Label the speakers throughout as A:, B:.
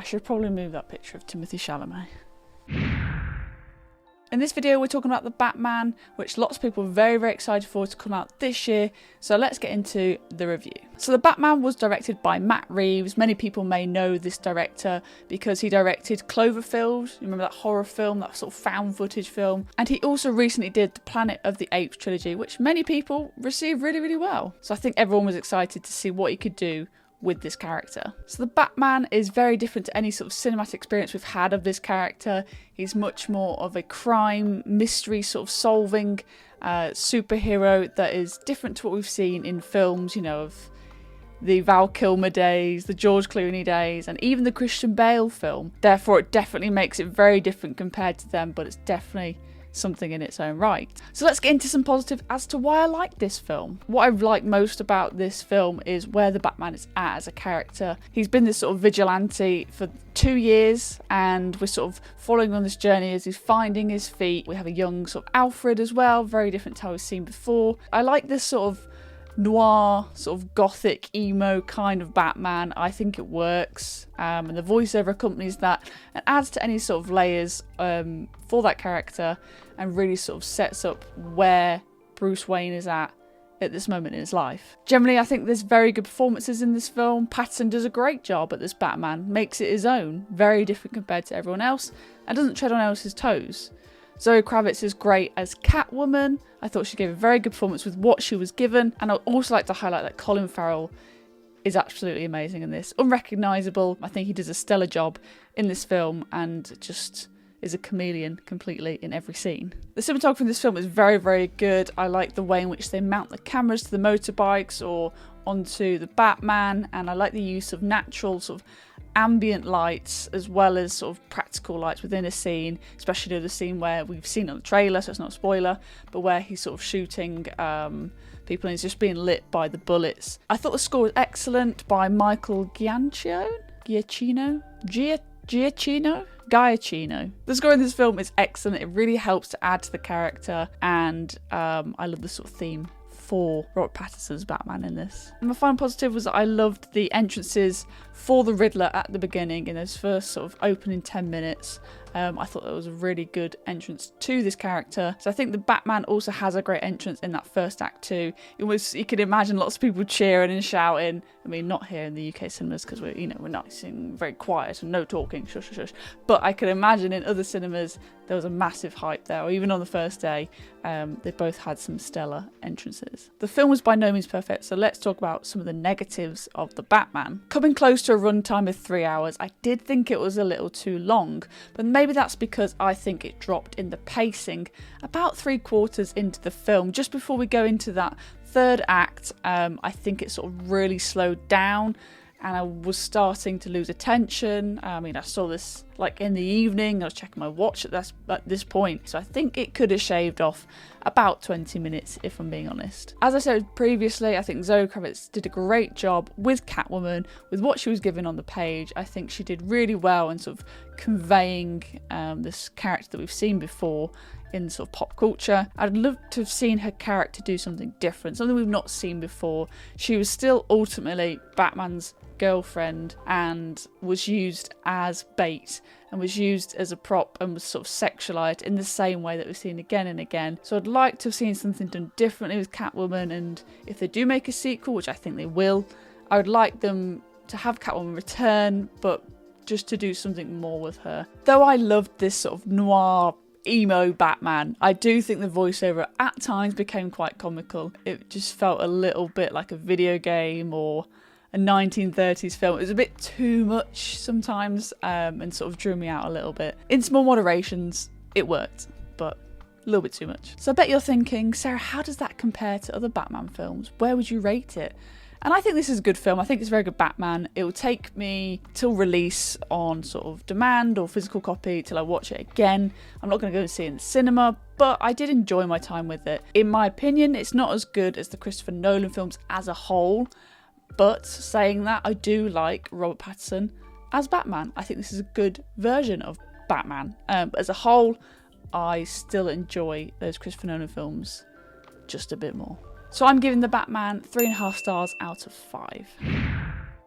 A: I should probably move that picture of Timothée Chalamet. In this video, we're talking about The Batman, which lots of people are very, very excited for to come out this year. So let's get into the review. So The Batman was directed by Matt Reeves. Many people may know this director because he directed Cloverfield. You remember that horror film, that sort of found footage film? And he also recently did the Planet of the Apes trilogy, which many people received really, really well. So I think everyone was excited to see what he could do with this character. So the Batman is very different to any sort of cinematic experience we've had of this character. He's much more of a crime, mystery sort of solving superhero that is different to what we've seen in films, you know, of the Val Kilmer days, the George Clooney days, and even the Christian Bale film. Therefore, it definitely makes it very different compared to them, but it's definitely something in its own right. So let's get into some positives as to why I like this film. What I like most about this film is where the Batman is at as a character. He's been this sort of vigilante for 2 years, and we're sort of following on this journey as he's finding his feet. We have a young sort of Alfred as well, very different to how we've seen before. I like this sort of noir, sort of gothic, emo kind of Batman. I think it works, and the voiceover accompanies that and adds to any sort of layers for that character, and really sort of sets up where Bruce Wayne is at this moment in his life. Generally, I think there's very good performances in this film. Pattinson does a great job at this Batman, makes it his own, very different compared to everyone else, and doesn't tread on else's toes. Zoe Kravitz is great as Catwoman. I thought she gave a very good performance with what she was given. And I'd also like to highlight that Colin Farrell is absolutely amazing in this. Unrecognisable. I think he does a stellar job in this film and just is a chameleon completely in every scene. The cinematography in this film is very, very good. I like the way in which they mount the cameras to the motorbikes or onto the Batman, and I like the use of natural sort of ambient lights as well as sort of practical lights within a scene, especially the scene where we've seen on the trailer, so it's not a spoiler, but where he's sort of shooting people and he's just being lit by the bullets. I thought the score was excellent by Michael Giacchino. The score in this film is excellent. It really helps to add to the character, and I love the sort of theme for Robert Pattinson's Batman in this. And my final positive was that I loved the entrances for the Riddler at the beginning in those first sort of opening 10 minutes. I thought that was a really good entrance to this character. So I think the Batman also has a great entrance in that first act too. You could imagine lots of people cheering and shouting. I mean, not here in the UK cinemas because we're nice and very quiet and no talking, shush, shush, shush. But I could imagine in other cinemas there was a massive hype there, or even on the first day, they both had some stellar entrances. The film was by no means perfect, so let's talk about some of the negatives of the Batman. Coming close to a runtime of 3 hours, I did think it was a little too long, but maybe that's because I think it dropped in the pacing about 3/4 into the film. Just before we go into that third act, I think it sort of really slowed down, and I was starting to lose attention. I mean, I saw this like in the evening. I was checking my watch at this point, so I think it could have shaved off about 20 minutes, if I'm being honest. As I said previously, I think Zoe Kravitz did a great job with Catwoman, with what she was given on the page. I think she did really well in sort of conveying this character that we've seen before in sort of pop culture. I'd love to have seen her character do something different, something we've not seen before. She was still ultimately Batman's girlfriend and was used as bait and was used as a prop and was sort of sexualized in the same way that we've seen again and again. So I'd like to have seen something done differently with Catwoman, and if they do make a sequel, which I think they will, I would like them to have Catwoman return, but just to do something more with her. Though I loved this sort of noir emo Batman, I do think the voiceover at times became quite comical. It just felt a little bit like a video game or a 1930s film. It was a bit too much sometimes, and sort of drew me out a little bit. In small moderations, it worked, but a little bit too much. So I bet you're thinking, Sarah, how does that compare to other Batman films? Where would you rate it? And I think this is a good film. I think it's a very good Batman. It will take me till release on sort of demand or physical copy till I watch it again. I'm not going to go and see it in the cinema, but I did enjoy my time with it. In my opinion, it's not as good as the Christopher Nolan films as a whole, but saying that, I do like Robert Pattinson as Batman. I think this is a good version of Batman. But as a whole, I still enjoy those Christopher Nolan films just a bit more. So I'm giving The Batman 3.5 stars out of 5.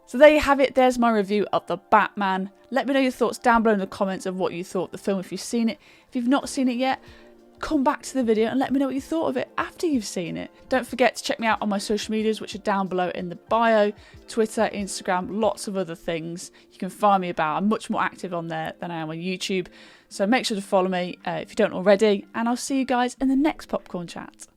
A: So there you have it. There's my review of The Batman. Let me know your thoughts down below in the comments of what you thought of the film if you've seen it. If you've not seen it yet, come back to the video and let me know what you thought of it after you've seen it. Don't forget to check me out on my social medias, which are down below in the bio. Twitter, Instagram, lots of other things you can find me about. I'm much more active on there than I am on YouTube. So make sure to follow me if you don't already. And I'll see you guys in the next Popcorn Chat.